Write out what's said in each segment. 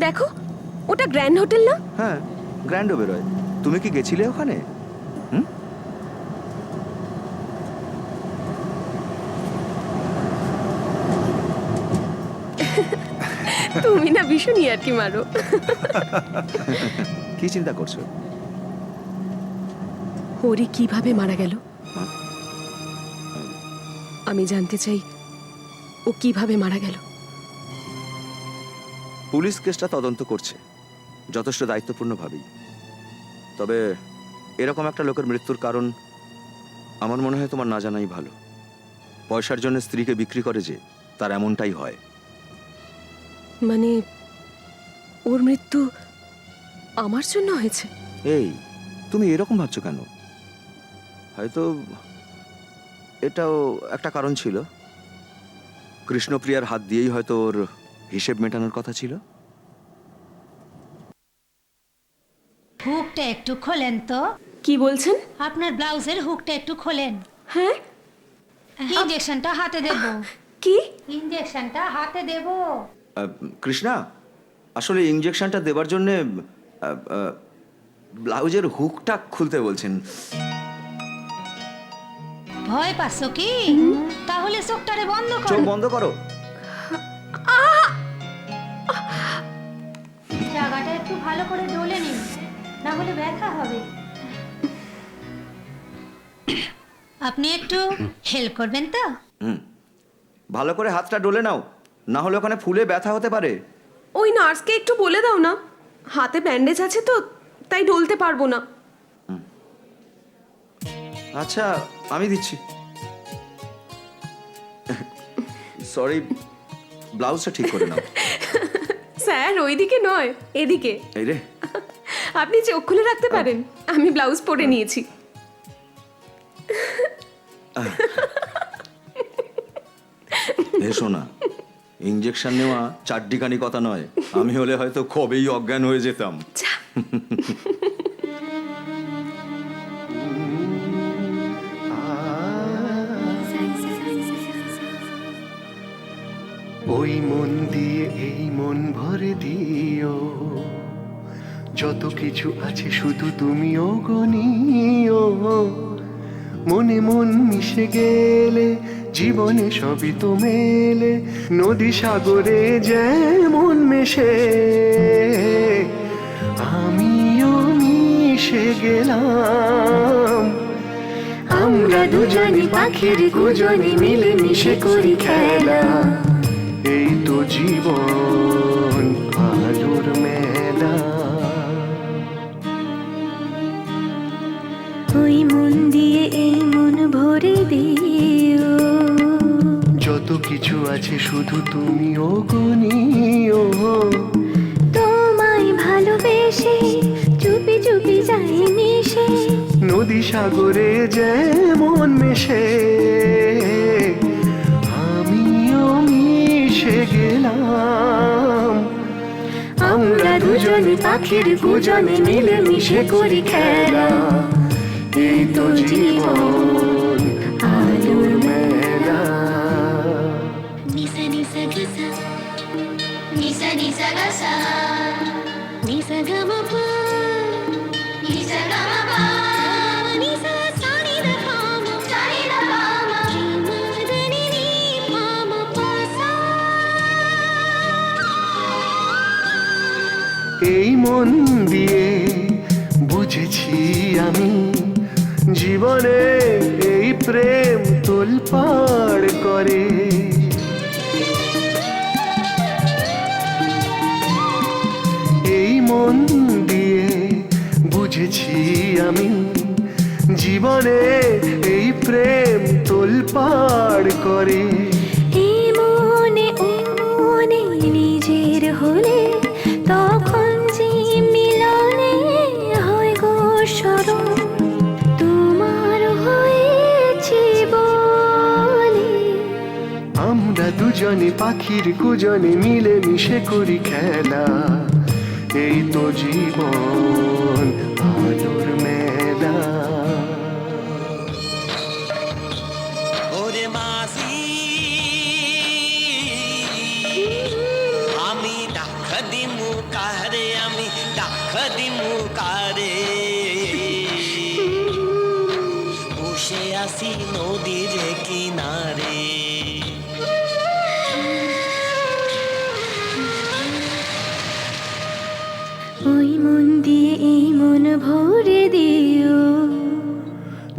দেখো, ওটা grand hotel না? হ্যাঁ, গ্র্যান্ডও বেরোয়। তুমি কি গেছিলে ওখানে? তুমি না ভীষণ ইয়ার্কি মারো। কি চিন্তা করছো? হরি কিভাবে মারা গেল? আমি জানতে চাই ও কিভাবে মারা গেল। পুলিশ কেসটা তদন্ত করছে যথেষ্ট দায়িত্বপূর্ণভাবেই। তবে এরকম একটা লোকের মৃত্যুর কারণ আমার মনে হয় তোমার না জানাই ভালো। পয়সার জন্য স্ত্রীকে বিক্রি করে যে, তার এমনটাই হয়। মানে ওর মৃত্যু আমার জন্য হয়েছে? এই, তুমি এরকম ভাবছো কেন? হয়তো এটাও একটা কারণ ছিল। কৃষ্ণপ্রিয়ার হাত দিয়েই হয়তো ওর হিসেব মেটানোর কথা ছিল। হুকটা একটু খোলেন তো। কি বলছেন? আপনার ব্লাউজের হুকটা একটু খোলেন। হ্যাঁ, ইনজেকশনটা হাতে দেব। কি? ইনজেকশনটা হাতে দেব। কৃষ্ণা, আসলে ইঞ্জেকশনটা দেবার জন্যে ব্লাউজের হুকটা খুলতে বলছেন। ভয় পাচ্ছ কি? তাহলে চোখটারে বন্ধ চোখ করো। বন্ধ করো। জায়গাটা একটু ভালো করে ডলে নিন, না হলে ব্যথা হবে। আপনি একটু হেল্প করবেন তো? ভালো করে হাতটা ডলে নাও, না হলে ওখানে ফুলে ব্যথা হতে পারে। ওই নার্সকে একটু বলে দাও না, হাতে ব্যান্ডেজ আছে তো, তাই ডলতে পারবো না। আচ্ছা, আমি দিচ্ছি। সরি, ব্লাউজটা ঠিক করে নাও। স্যার, ওইদিকে নয়, এদিকে। এই রে, আপনি চোখ খুলে রাখতে পারেন, আমি ব্লাউজ পরে নিয়েছি। এসো না, ইঞ্জেকশন নেওয়া চারটিখানি কথা নয়। আমি হলে হয়তো কবেই অজ্ঞান হয়ে যেতাম। ওই মন দিয়ে এই মন ভরে দিও, যত কিছু আছে শুধু তুমিও গনিও। মনে মন মিশে গেলে জীবনে সবই তো মেলে, নদী সাগরে যেমন মেশে আমিও মিশে গেলাম। আমরা দুজনে পাখির কুজনে মিলে মিশে করি খেলা, এই তো জীবন আলোর মেলা। ওই মন দিয়ে এই মন ভরে দিও, যত কিছু আছে শুধু তুমিও গনিও। তোমায় ভালোবেসে চুপি চুপি যাই মিশে, নদী সাগরে যেমন মেশে আমিও মিশে গেলাম। আমরা দুজনে পাখির কুজনে মিলে মিশে করি খেলা, এই তো জীবন আলোর মেলা। নিসা নিসা গসা, নিসা নিসা গসা, নিসা গমা পা, নিসা গমা পা, নিসা সানি দা পামা, সানি দা পামা, মদনি নি পামা পাসা। এই মন দিয়ে বুঝেছি আমি, জীবনে এই প্রেম তোলপাড় করে। এই মন দিয়ে বুঝেছি আমি, জীবনে এই প্রেম তোলপাড় করে। এই মনে ও মনে নিজের হলে, তখন যে মিলনে হয় গো স্মরণ, তোমার হয়েছি বলে। আমরা দুজনে পাখির কুজনে মিলে মিশে করি খেলা, এই তো জীবন আলোর মেলা। ওরে মাসি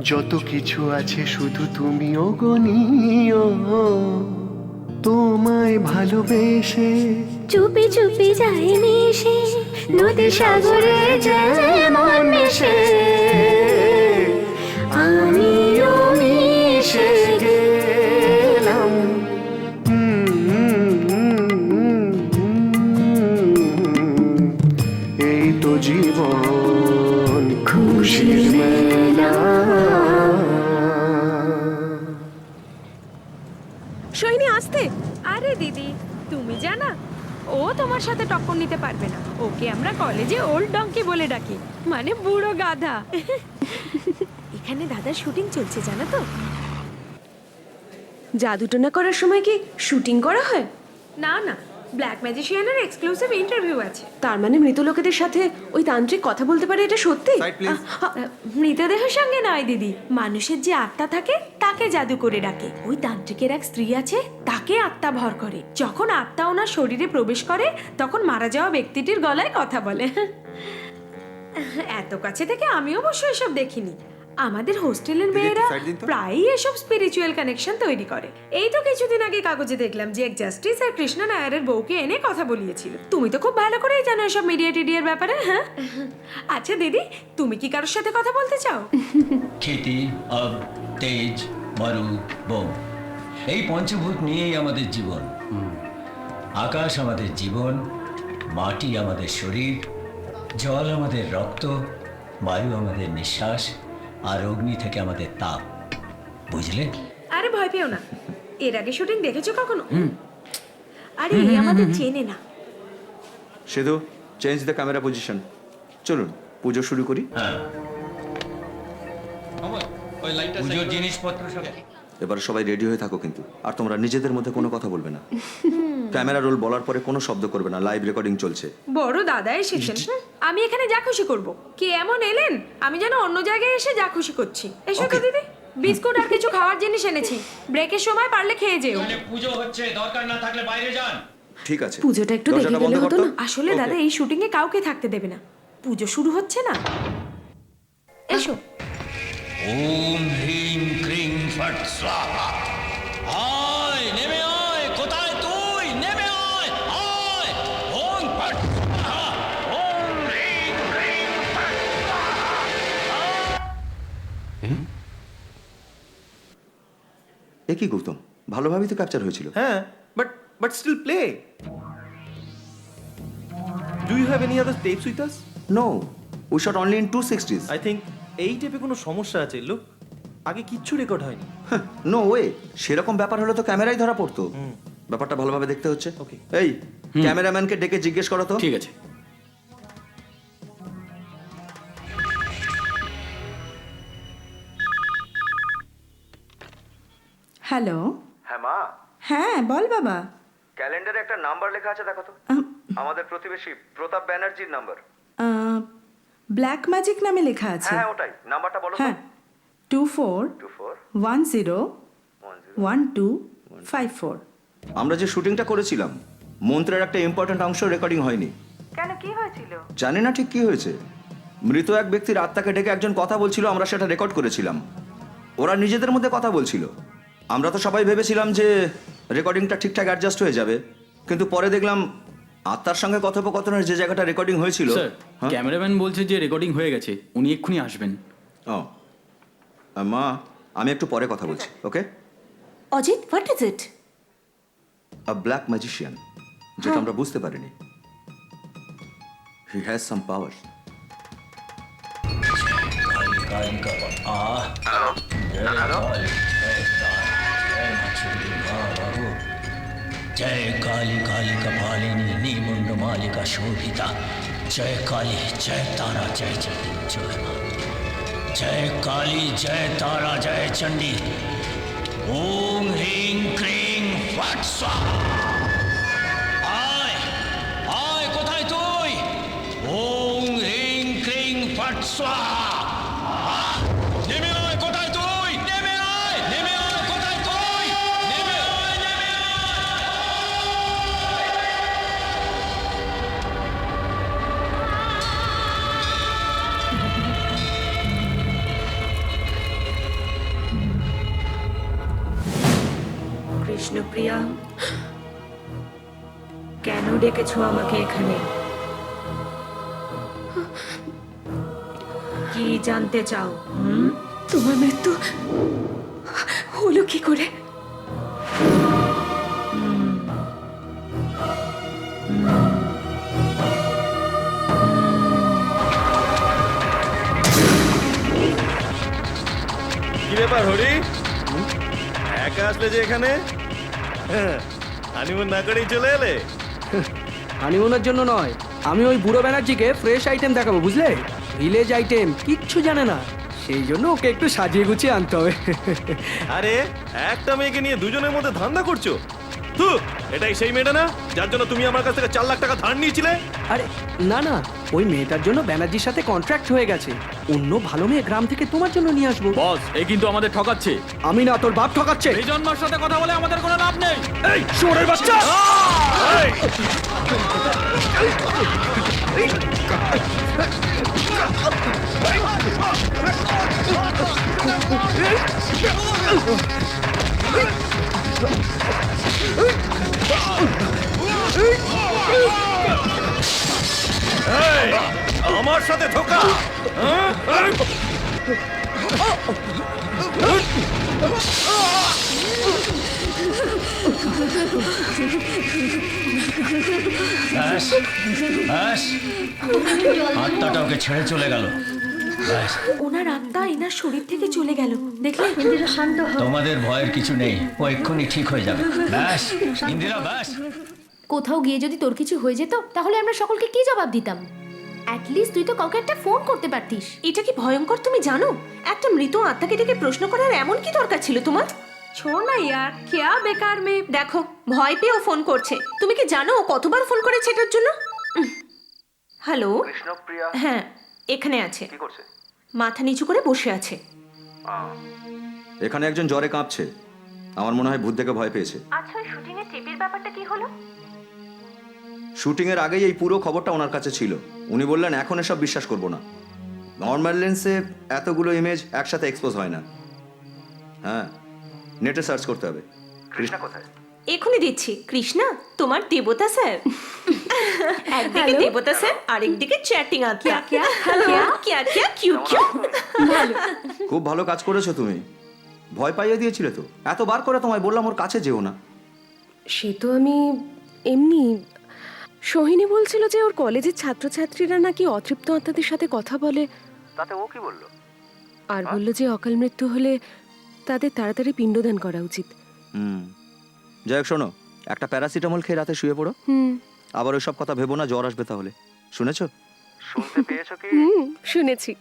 যত কিছু আছে শুধু তুমি অগণীয়, তোমায় ভালোবেসে চুপি চুপি যায় মিশে, নদী সাগরে যায় মন মিশে, আমিও মিশে গেলাম। এই তো জীবন খুশির মেলা। সৈনী আসতে। আরে দিদি, তুমি জানা ও তোমার সাথে টক্কর নিতে পারবে না। ওকে আমরা কলেজে ওল্ড ডঙ্কি বলে ডাকি, মানে বুড়ো গাধা। এখানে দাদার শুটিং চলছে জানো তো। জাদুটোনা করার সময় কি শুটিং করা হয়? না না, ব্ল্যাক ম্যাজিশিয়ানের এক্সক্লুসিভ ইন্টারভিউ আছে। তার মানে মৃত লোকেদের সাথে ওই তান্ত্রিক কথা বলতে পারে, এটা সত্যি? মৃতদেহের সঙ্গে নয় দিদি, মানুষের যে আত্মা থাকে তাকে জাদু করে ডাকে। ওই তান্ত্রিকের এক স্ত্রী আছে, তাকে আত্মা ভর করে। যখন আত্মা ওনার শরীরে প্রবেশ করে তখন মারা যাওয়া ব্যক্তিটির গলায় কথা বলে। এত কাছে থেকে আমি অবশ্য এসব দেখিনি। আমাদের হোস্টেলের মেয়েরা প্রায়ই এসব স্পিরিচুয়াল কানেকশন তৈরি করে। এই তো কিছুদিন আগে কাগজে দেখলাম যে এক জাস্টিস আর কৃষ্ণ নায়ারের বউকে এনে কথা বলিয়েছিল। তুমি তো খুব ভালো করেই জানো এসব মিডিয়া টিডিয়ার ব্যাপারে। হ্যাঁ, আচ্ছা দিদি, তুমি কি কারোর সাথে কথা বলতে চাও? খেতি, আব, তেজ, বারুদ, বোম, এই পঞ্চভূত নিয়েই আমাদের জীবন। আকাশ আমাদের জীবন, মাটি আমাদের শরীর, জল আমাদের রক্ত, বায়ু আমাদের নিঃশ্বাস, আর অগ্নি থেকে আমাদের তাপ। বুঝলে? আরে ভয় পেও না, এর আগে শুটিং দেখেছো কখনো? আরে এই আমাদের চেনে না। সেদু, চেঞ্জ দ্য ক্যামেরা পজিশন। চলুন পুজো শুরু করি। হ্যাঁ, পুজোর জিনিসপত্র সব এবার সবাই রেডি হয়ে থাকো কিন্তু, আর তোমরা নিজেদের মধ্যে কোনো কথা বলবে না। ক্যামেরা রোল বলার পরে কোনো শব্দ করবে না, লাইভ রেকর্ডিং চলছে। বড় দাদা এসেছেন, আমি এখানে যা খুশি করব। কে এমন এলেন আমি যেন অন্য জায়গায় এসে যা খুশি করছি। এসো তো দিদি, বিস্কুট আর কিছু খাওয়ার জিনিস এনেছি, ব্রেকের সময় পারলে খেয়ে যেও। পুজো হচ্ছে, দরকার না থাকলে বাইরে যান। ঠিক আছে, পুজোটা একটু দেখে দরজাটা বন্ধ গেলে হতো করতো? না? আসলে দাদা এই শুটিং এ কাউকে থাকতে দেবে না, পুজো শুরু হচ্ছে না। এসো। ওম হ্রিং ক্রিং ফট স্বাহা। আয় নেমে আয়, কোথায় তুই? নেমে আয়, আয়। ওম ফট স্বাহা, ওম হ্রিং ক্রিং ফট স্বাহা। এ কি গৌতম, ভালোভাবেই তো ক্যাপচার হয়েছিল। হ্যাঁ, but still play. Do you have any other tapes with us? No, we shot only in 260s। I think এই টেপে কোনো সমস্যা আছে। লুক, আগে কিচ্ছু রেকর্ড হয়নি। নো ওয়ে, সেরকম ব্যাপার হলে তো ক্যামেরাই ধরা পড়তো। ব্যাপারটা ভালোভাবে দেখতে হচ্ছে। Okay. এই ক্যামেরাম্যানকে ডেকে জিজ্ঞেস করো তো। ঠিক আছে। হ্যালো। হ্যাঁ মা, হ্যাঁ বল বাবা। ক্যালেন্ডারে একটা নাম্বার লেখা আছে দেখো তো। আমাদের প্রতিবেশী প্রতাপ ব্যানার্জির নাম্বার। ব্ল্যাক ম্যাজিক নামে লেখা আছে। হ্যাঁ ওটাই, নাম্বারটা বলো তো। হ্যাঁ, 24101254। আমরা যে শুটিংটা করেছিলাম, মন্ত্রের একটা ইম্পর্ট্যান্ট অংশ রেকর্ডিং হয়নি। কেন, কি হয়েছিল? জানি না ঠিক কি হয়েছে। মৃত এক ব্যক্তির আত্মাকে ডেকে একজন কথা বলছিল, আমরা সেটা রেকর্ড করেছিলাম। ওরা নিজেদের মধ্যে কথা বলছিল। আমরা তো সবাই ভেবেছিলাম যে রেকর্ডিংটা ঠিকঠাক অ্যাডজাস্ট হয়ে যাবে, কিন্তু পরে দেখলাম আত্মার সঙ্গে কথোপকথনের যে জায়গাটা রেকর্ডিং হয়েছিল। স্যার, ক্যামেরাম্যান বলছে যে রেকর্ডিং হয়ে গেছে, উনি এক্ষুনি আসবেন। ও মা, আমি একটু পরে কথা বলছি, okay? Ajit, what is it? A black magician, যেটা আমরা বুঝতে পারিনি। হি হ্যাজ সাম পাওয়ার। কালী কা আ জয় কালী, জয় তারা, জয় মা চণ্ডী মা বাহু। জয় কালী, কালী কপালিনী নিমুন্ড মালিকা শোভিতা। জয় কালী, জয় তারা, জয় চণ্ডী, জয় মা। জয় কালী, জয় তারা, জয় চণ্ডী। ওম হ্রিং ক্রিং ফট স্বাহা। আয়, আয়, কোথায় তুই? ওম হ্রিং ক্রিং ফট স্বাহা। নেমে আয়, কোথায় তুই? নেমে আয়, নেমে আয়, কোথায় তুই? নেমে আয়, নেমে আয়। কৃষ্ণপ্রিয়া, কেন ডেকেছো আমাকে এখানে? কি জানতে চাও? তোমার মৃত্যু হলো কি করে? কি ব্যাপার হরি, একা আসলে যে এখানে? হানিমুন না করেই চলে এলে? হানিমুনের জন্য নয়, আমি ওই বুড়ো ব্যানার্জিকে ফ্রেশ আইটেম দেখাবো, বুঝলে? ভিলেজ আইটেম কিচ্ছু জানে না, সেই জন্য ওকে একটু সাজিয়ে গুছিয়ে আনতে হবে। আরে একটা মেয়েকে নিয়ে দুজনের মধ্যে ধান্দা করছো? তু এটাই সেই মেয়েটা না যার জন্য তুমি আমার কাছ থেকে 4 লাখ টাকা ধার নিয়েছিলে? আরে না না, ওই মেয়েটার জন্য ব্যানার্জির সাথে কন্ট্রাক্ট হয়ে গেছে, অন্য ভালো মেয়ে গ্রাম থেকে তোমার জন্য নিয়ে আসবো। বস, এই কিন্তু আমাদের ঠকাচ্ছে। আমি না, তোর বাপ ঠকাচ্ছে। এই জন্মার সাথে কথা বলে আমাদের কোনো লাভ নেই। এই শুয়োরের বাচ্চা! আমার সাথে ধোকা! ব্যাস ব্যাস, আত্মাটা ওকে ছেড়ে চলে গেল। ব্যাস, ওনার আত্মা এনার শরীর থেকে চলে গেল, দেখলে? ইন্দিরা শান্ত হ। তোমাদের ভয়ের কিছু নেই, ও এক্ষুনি ঠিক হয়ে যাবে। ব্যাস ইন্দিরা, ব্যাস। কোথাও গিয়ে যদি তোর কিছু হয়ে যেত তাহলে আমরা সকলকে কি জবাব দিতাম? অ্যাটলিস্ট তুই তো কাউকে একটা ফোন করতে পারতিস। এটা কি ভয়ঙ্কর তুমি জানো? একটা মৃত আত্মাকে ডেকে প্রশ্ন করার এমন কি দরকার ছিল তোমার? ছোড় না ইয়ার, কেয়া বেকার মেয়ে। দেখো, ভয় পেয়েও ফোন করছে। তুমি কি জানো ও কতবার ফোন করেছে এটার জন্য? হ্যালো কৃষ্ণপ্রিয়া হ্যাঁ, এখানে আছে, কি করছে? মাথা নিচু করে বসে আছে। এখানে একজন জ্বরে কাঁপছে, আমার মনে হয় ভূত দেখে ভয় পেয়েছে। আচ্ছা, ওই শুটিং এর টেপের ব্যাপারটা কি হলো? শুটিং এর আগেই এই পুরো খবরটা ওনার কাছে ছিল। উনি বললেন এখন এসব বিশ্বাস করব না, নর্মাল লেন্সে এতগুলো ইমেজ একসাথে এক্সপোজ হয় না। হ্যাঁ, নেটে সার্চ করতে হবে। কৃষ্ণা কোথায়? এখনই দিচ্ছি। কৃষ্ণা তোমার দেবতা স্যার। একদিকে দেবতা স্যার, আরেকদিকে চ্যাটিং আত্মা। কিয়া কিউ কিউ। খুব ভালো কাজ করেছো তুমি, ভয় পাইয়ে দিয়েছিলে তো। এতবার করে তোমায় বললাম ওর কাছে যেও না। সে তো আমি এমনি। সোহিনী বলছিল যে ওর কলেজের ছাত্রছাত্রীরা নাকি অতৃপ্ত আত্মাদের সাথে কথা বলে। তাতে ও কি বললো? আর বলল যে অকাল মৃত্যু হলে তাদের তাড়াতাড়ি পিণ্ডদান করা উচিত। যাই হোক, শোনো, একটা প্যারাসিটামল খেয়ে রাতে শুয়ে পড়ো। আবার ওইসব কথা ভেবো না, জ্বর আসবে তাহলে। শুনেছো? শুনতে পেয়েছো কি? শুনেছি।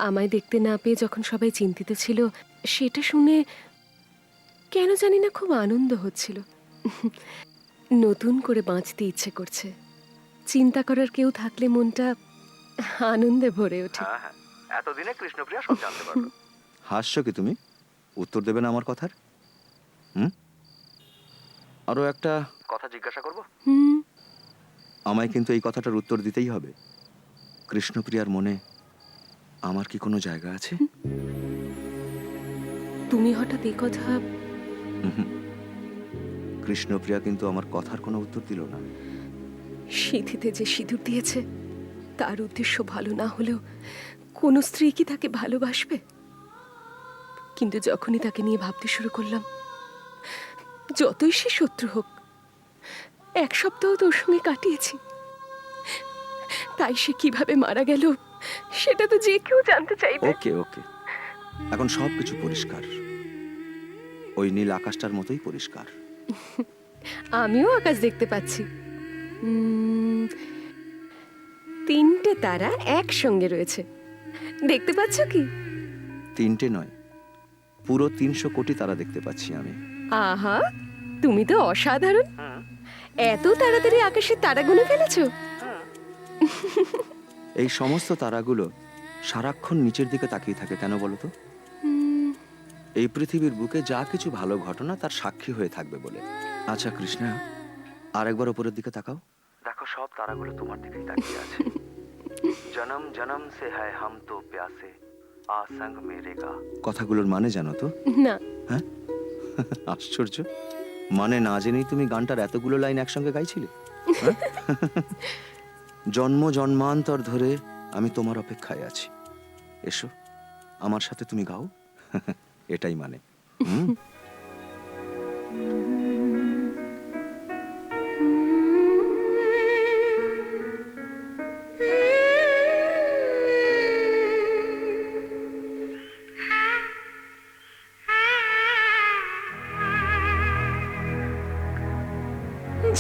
আমায় দেখতে না পেয়ে যখন সবাই চিন্তিত ছিল, সেটা শুনে কেন জানি না খুব আনন্দ হচ্ছিল। নতুন করে বাঁচতে ইচ্ছে করছে। চিন্তা করার কেউ থাকলে মনটা আনন্দে ভরে ওঠে। এতদিনে কৃষ্ণপ্রিয়া সব জানতে পারলো। হাসছো কি তুমি? উত্তর দেবে না আমার কথার? আরো একটা কথা জিজ্ঞাসা করবো? আমায় কিন্তু এই কথাটার উত্তর দিতেই হবে। কৃষ্ণপ্রিয়ার মনে আমার কি কোনো জায়গা আছে? তুমি হঠাৎ এই কথা? কৃষ্ণপ্রিয়া কিন্তু আমার কথার কোনো উত্তর দিল না। সিঁথিতে যে সিঁদুর দিয়েছে তার উদ্দেশ্য ভালো না হলেও কোনো স্ত্রী কি তাকে ভালোবাসবে? কিন্তু যখনই তাকে নিয়ে ভাবতে শুরু করলাম, যতই সে শত্রু হোক, 1 সপ্তাহ তোর সঙ্গে কাটিয়েছি, তাই সে কিভাবে মারা গেল সেটা তো যে কেউ জানতে চাইবে। ওকে ওকে, এখন সব কিছু পরিষ্কার, ওই নীল আকাশটার মতোই পরিষ্কার। আমিও আকাশ দেখতে পাচ্ছি। 3টে তারা একসঙ্গে রয়েছে, দেখতে পাচ্ছ কি? 3টে নয়, পুরো 300 কোটি তারা দেখতে পাচ্ছি আমি। আহা, তুমি তো অসাধারণ। এত তাড়াতাড়ি আকাশের তারা গুনে ফেলেছো। এই সমস্ত তারাগুলো সারাক্ষণ নিচের দিকে তাকিয়ে থাকে কেন বলো তো? এই পৃথিবীর বুকে যা কিছু ভালো ঘটনা তার সাক্ষী হয়ে থাকবে বলে। আচ্ছা কৃষ্ণা, আরেকবার উপরের দিকে তাকাও, দেখো সব তারাগুলো তোমার দিকেই তাকিয়ে আছে। জনম জনম সে হ্যায় হাম তো প্যাসে আ সঙ্গ মে রেগা। কথাগুলোর মানে জানো তো? না। হ্যাঁ, আশ্চর্য। মানে না জেনেই তুমি গানটার এতগুলো লাইন একসঙ্গে গাইছিলে? হ্যাঁ? জন্ম জন্মান্তর ধরে আমি তোমার অপেক্ষায় আছি, এসো আমার সাথে তুমি গাও। এটাই মানে। হুম?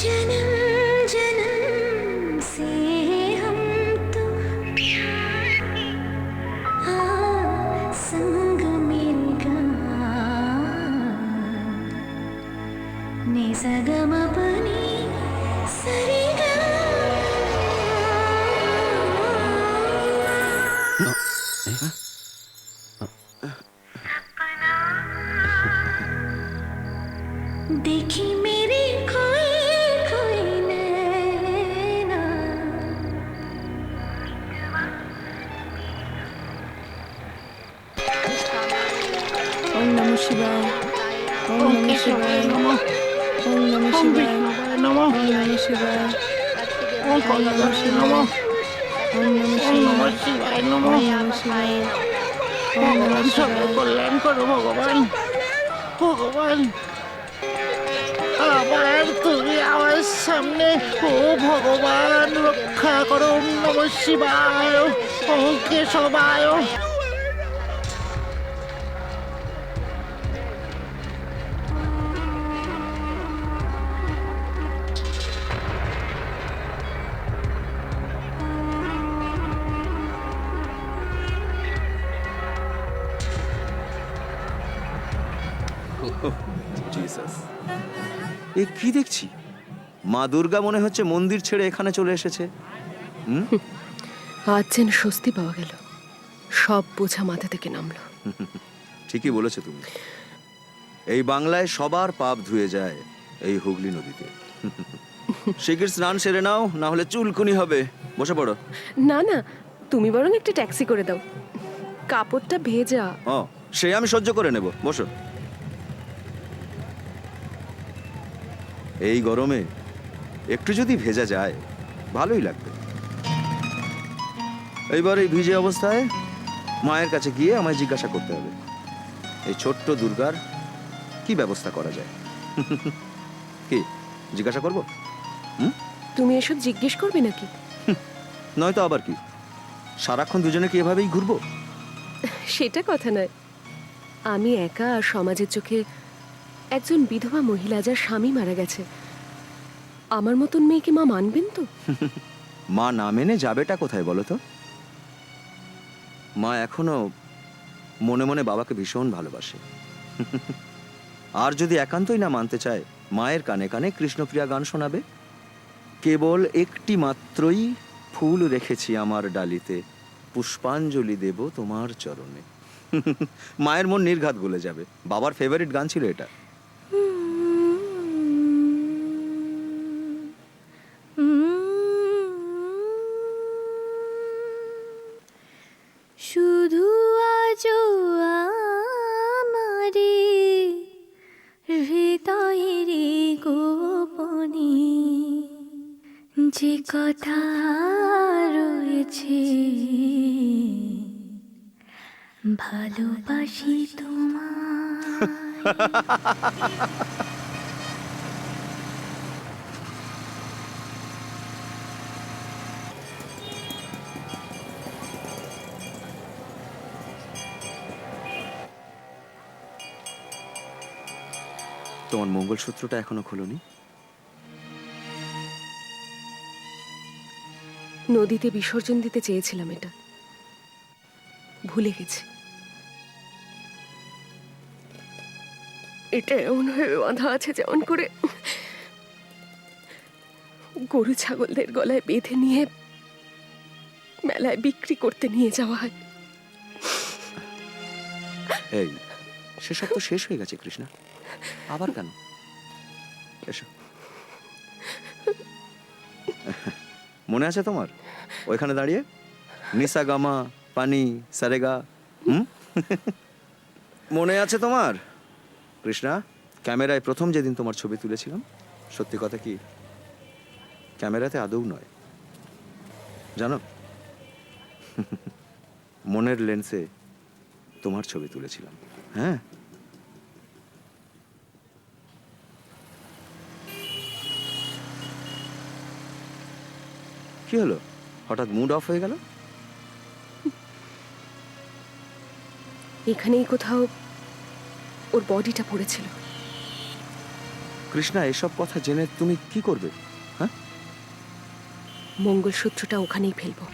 जन्म जन्म से हम तो संग मिलगा ने सगम बनी सरिगा देखी मेरी खोई खोई नैना ওম নমঃ শিবায় ওম নমঃ শিবায় ওম নমঃ শিবায় ওম নমঃ শিবায় ওম নমঃ শিবায় ওম নমঃ শিবায় ওম নমঃ শিবায় ওম নমঃ শিবায় কল্যাণ করো ভগবান ভগবান আবার তুমি আমার সামনে ও ভগবান রক্ষা করো ওম নমঃ শিবায় ওম কেশবায় জিসাস, এ কি দেখছি? মা দুর্গা মনে হচ্ছে মন্দির ছেড়ে এখানে চলে এসেছে। আজ যেন স্বস্তি পাওয়া গেল, সব বোঝা মাথা থেকে নামলো। ঠিকই বলেছো তুমি। এই বাংলায় সবার পাপ ধুয়ে যায় এই হুগলি নদীতে। শিগগির স্নান সেরে নাও, না হলে চুলকুনি হবে। বসে পড়ো। না না, তুমি বরং একটা ট্যাক্সি করে দাও, কাপড়টা ভেজা। ও, সে আমি সহ্য করে নেব। বসো। এই গরমে একটু যদি ভেজা যায় ভালোই লাগবে। এইবার এই ভিজে অবস্থায় মায়ের কাছে গিয়ে আমায় জিজ্ঞাসা করতে হবে এই ছোট্ট দুর্গার কি ব্যবস্থা করা যায়। কি জিজ্ঞাসা করব? তুমি এসব জিজ্ঞেস করবে নাকি? নয়তো আবার কি, সারাক্ষণ দুজনে কি এভাবেই ঘুরবো? সেটা কথা নয়, আমি একা আর সমাজের চোখে একজন বিধবা মহিলা যার স্বামী মারা গেছে, আমার মতন মেয়েকে মা মানবেন তো? মা না মেনে যাবেটা কোথায় বলো তো? মা এখনো মনে মনে বাবাকে ভীষণ ভালোবাসে। আর যদি একান্তই না মানতে চায়, মায়ের কানে কানে কৃষ্ণপ্রিয়া গান শোনাবে। কেবল একটি মাত্রই ফুল রেখেছি আমার ডালিতে, পুষ্পাঞ্জলি দেব তোমার চরণে। মায়ের মন নির্ঘাত গলে যাবে। বাবার ফেভারিট গান ছিল এটা। শুধু আজও আমারে হৃদয়েরই গোপনে যে কথা রয়েছে, ভালোবাসি তোমায়। তোমার মঙ্গলসূত্রটা এখনো খোলনি? নদীতে বিসর্জন দিতে চেয়েছিলাম, এটা ভুলে গেছি। এটা এমন ভাবে বাঁধা আছে যেমন করে গরু ছাগলদের গলায় বেঁধে নিয়ে মেলায় বিক্রি করতে নিয়ে যাওয়া হয়। এই সেসব তো শেষ হয়ে গেছে কৃষ্ণা, আবার কেন? এসো। মনে আছে তোমার ওইখানে দাঁড়িয়ে নিসা গামা পানি সারেগা? মনে আছে তোমার কৃষ্ণা? ক্যামেরায় প্রথম যেদিন তোমার ছবি তুলেছিলাম, সত্যি কথা কি, ক্যামেরাতে আদৌ নয়, জানো, মনের লেন্সে তোমার ছবি তুলেছিলাম। হ্যাঁ, কি হলো, হঠাৎ মুড অফ হয়ে গেল? এখানেই কোথাও ওর বডিটা পড়েছিল। কৃষ্ণা, এসব কথা জেনে তুমি কি করবে? হ্যাঁ, মঙ্গলসূত্রটা ওখানেই ফেলবো।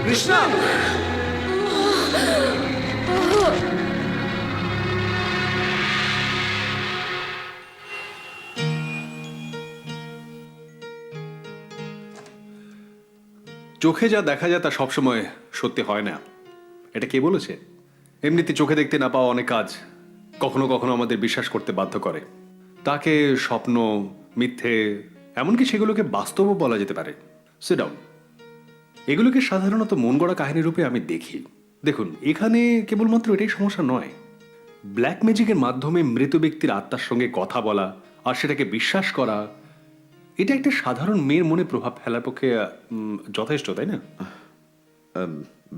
কৃষ্ণা, চোখে যা দেখা যায় তা সবসময় সত্যি হয় না, এটা কে বলেছে? এমনিতে চোখে দেখতে না পাওয়া অনেক কাজ কখনো কখনো আমাদের বিশ্বাস করতে বাধ্য করে। তাকে স্বপ্ন, মিথ্যে, এমনকি সেগুলোকে বাস্তবও বলা যেতে পারে। Sit down. এগুলোকে সাধারণত মন গড়া কাহিনী রূপে আমি দেখি। দেখুন, এখানে কেবলমাত্র এটাই সমস্যা নয়। ব্ল্যাক ম্যাজিকের মাধ্যমে মৃত ব্যক্তির আত্মার সঙ্গে কথা বলা আর সেটাকে বিশ্বাস করা, এটা একটা সাধারণ মেয়ের মনে প্রভাব ফেলার পক্ষে যথেষ্ট, তাই না?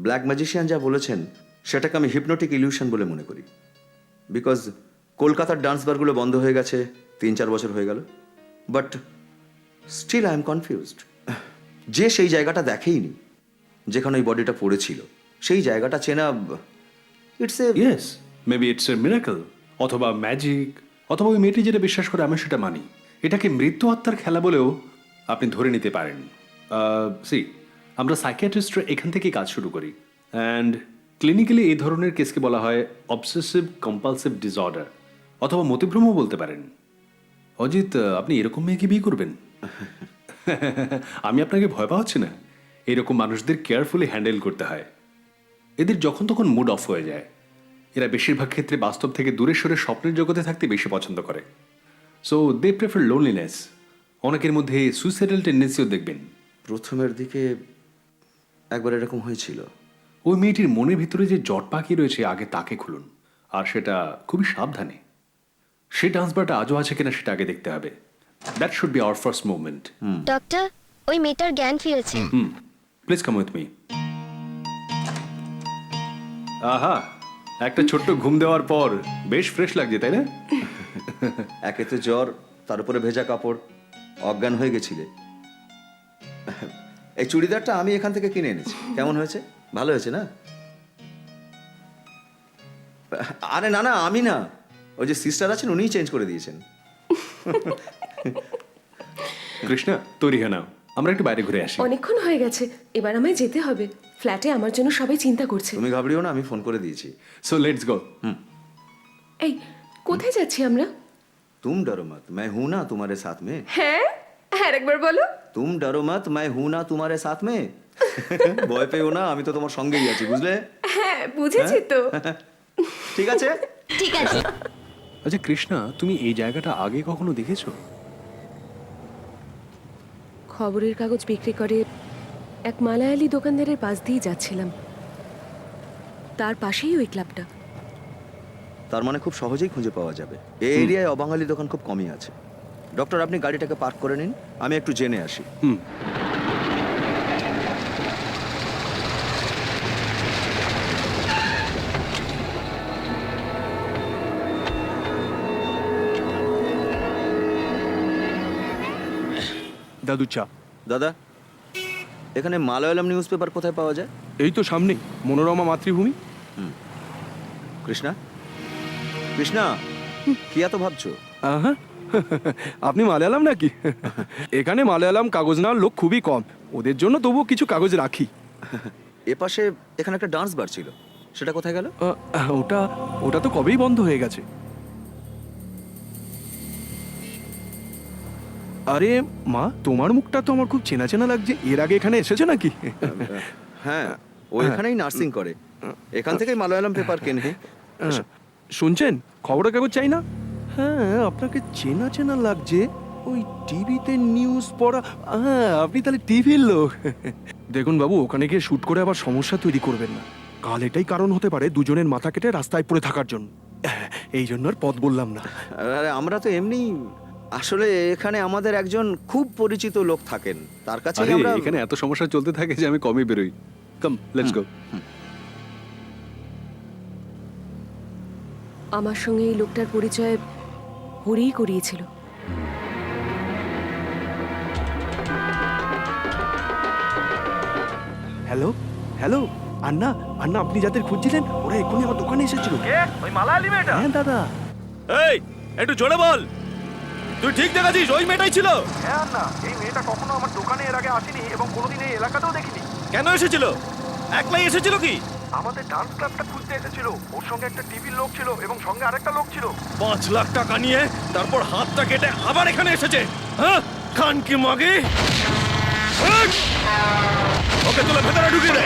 ব্ল্যাক ম্যাজিশিয়ান যা বলেছেন সেটাকে আমি হিপনোটিক ইলিউশন বলে মনে করি। বিকজ কলকাতার ডান্স বারগুলো বন্ধ হয়ে গেছে 3-4 বছর হয়ে গেল, but still I am confused. যে সেই জায়গাটা দেখেইনি যেখানে ওই বডিটা পড়েছিল, সেই জায়গাটা চেনা, it's a yes, maybe it's a miracle, অথবা ম্যাজিক, অথবা ওই মেয়েটি যেটা বিশ্বাস করে আমি সেটা মানি। এটাকে মৃত্যু আত্মার খেলা বলেও আপনি ধরে নিতে পারেন। সি, আমরা সাইকিয়াট্রিস্টরা এখান থেকেই কাজ শুরু করি, অ্যান্ড ক্লিনিক্যালি এই ধরনের কেসকে বলা হয় অবসেসিভ কম্পালসিভ ডিসঅর্ডার, অথবা মতিভ্রমও বলতে পারেন। অজিত, আপনি এরকম মেয়েকে বিয়ে করবেন? আমি আপনাকে ভয় পাচ্ছি না। এরকম মানুষদের কেয়ারফুলি হ্যান্ডেল করতে হয়। এদের যখন তখন মুড অফ হয়ে যায়। এরা বেশিরভাগ ক্ষেত্রে বাস্তব থেকে দূরে সরে স্বপ্নের জগতে থাকতে বেশি পছন্দ করে। So they prefer loneliness. অনেকের মধ্যে সুইসাইডাল টেন্ডেন্সিও দেখবেন। প্রথমের দিকে একবার এরকম হয়েছিল। ওই মেয়েটির মনের ভিতরে যে জট পাখি রয়েছে আগে তাকে খুলুন, আর সেটা খুবই সাবধানে। সে ডান্স বারটা আজও আছে কিনা সেটা আগে দেখতে হবে। That should be our first movement. Doctor, ওই মেয়েটার জ্ঞান ফিরেছে। Please come with me. আহা, একটা ছোট্ট ঘুম দেওয়ার পর বেশ ফ্রেশ লাগছে, তাই না? একে তো জ্বর, তার উপরে ভেজা কাপড়, অজ্ঞান হয়ে গেছিলে। এই চুড়িদারটা আমি এখান থেকে কিনে এনেছি। কেমন হয়েছে? ভালো হয়েছে না? আরে না না, আমি না, ওই যে সিস্টার আছেন উনিই চেঞ্জ করে দিয়েছেন। কৃষ্ণা, তৈরি হয়ে নাও, আমরা একটু বাইরে ঘুরে আসি। অনেকক্ষণ হয়ে গেছে, এবার আমায় যেতে হবে। ফ্ল্যাটে আমার জন্য সবাই চিন্তা করছে। তুমি ঘাবড়িও না, আমি ফোন করে দিয়েছি। So let's go. এই, কোথায় যাচ্ছি আমরা? तुम डरो मत मैं हूं ना तुम्हारे साथ में হ্যাঁ আর একবার বলো तुम डरो मत मैं हूं ना तुम्हारे साथ में ভয় পেও না আমি তো তোমার সঙ্গেই আছি বুঝলে হ্যাঁ বুঝেছি তো ঠিক আছে ঠিক আছে আচ্ছা কৃষ্ণা, তুমি এই জায়গাটা আগে কখনো দেখেছো? খবরের কাগজ বিক্রি করে এক মালায়ালি দোকানদারের পাশ দিয়ে যাচ্ছিলাম তার পাশেই ওই ক্লাবটা তার মানে খুব সহজেই খুঁজে পাওয়া যাবে এই এরিয়ায় অবাঙালি দোকান খুব কমই আছে ডক্টর আপনি গাড়িটাকে পার্ক করে নিন আমি একটু জেনে আসি দাদু চা। দাদা এখানে মালয়ালম নিউজ পেপার কোথায় পাওয়া যায় এই তো সামনেই মনোরমা মাতৃভূমি। কৃষ্ণা কৃষ্ণা কি এত ভাবছো আহা, আপনি মালয়ালাম নাকি? এখানে মালয়ালাম কাগজ নেওয়ার লোক খুবই কম, ওদের জন্য তবুও কিছু কাগজ রাখি। এ পাশে এখানে একটা ডান্স বার ছিল সেটা কোথায় গেল ওটা ওটা তো কবেই বন্ধ হয়ে গেছে। আরে মা, তোমার মুখটা তো আমার খুব চেনা চেনা লাগছে, এর আগে এখানে এসেছে নাকি? হ্যাঁ ও এখানেই নার্সিং করে এখান থেকেই মালয়ালম পেপার কেনে শুনছেন, খবরের কাগজ চাই না? হ্যাঁ, আপনাকে চেনা চেনা লাগছে, ওই টিভিতে নিউজ পড়া। হ্যাঁ, আপনি তাহলে টিভির লোক। দেখুন বাবু, ওখানে গিয়ে শুট করে আবার সমস্যা তৈরি করবেন না, কাল এটাই কারণ হতে পারে দুজনের মাথা কেটে রাস্তায় পড়ে থাকার জন্য। এই জন্য আর পথ বললাম না। আরে আমরা তো এমনি আসলে এখানে আমাদের একজন খুব পরিচিত লোক থাকেন তার কাছে আরে, আমরা এখানে এত সমস্যা চলতে থাকে যে আমি কমই বেরোই। Come let's go. আমার সঙ্গে এই লোকটার পরিচয় হরিই করিয়েছিল হ্যালো হ্যালো, আন্না আন্না, আপনি যাদের খুঁজছিলেন ওরা এক্ষুনি আমার দোকানে এসেছিল। ওই মালায়ালি মেয়েটা হ্যাঁ দাদা। এই একটু জোরে বল তুই ঠিক দেখাছিস ওই মেয়েটাই ছিল হ্যাঁ আন্না, এই মেয়েটা কখনো আমার দোকানে এর আগে আসেনি এবং কোনোদিন এই এলাকাতেও দেখিনি। কেন এসেছিল একলাই এসেছিল কি আমাদের ডান্স ক্লাবটা খুঁজতে এসেছিল, ওর সঙ্গে একটা টিভির লোক ছিল এবং সঙ্গে আরেকটা লোক ছিল। 5 লাখ টাকা নিয়ে তারপর হাতটা কেটে আবার এখানে এসেছে হ্যাঁ খান কি মাগে ওকে তুলে ভেতরে ঢুকিয়ে দে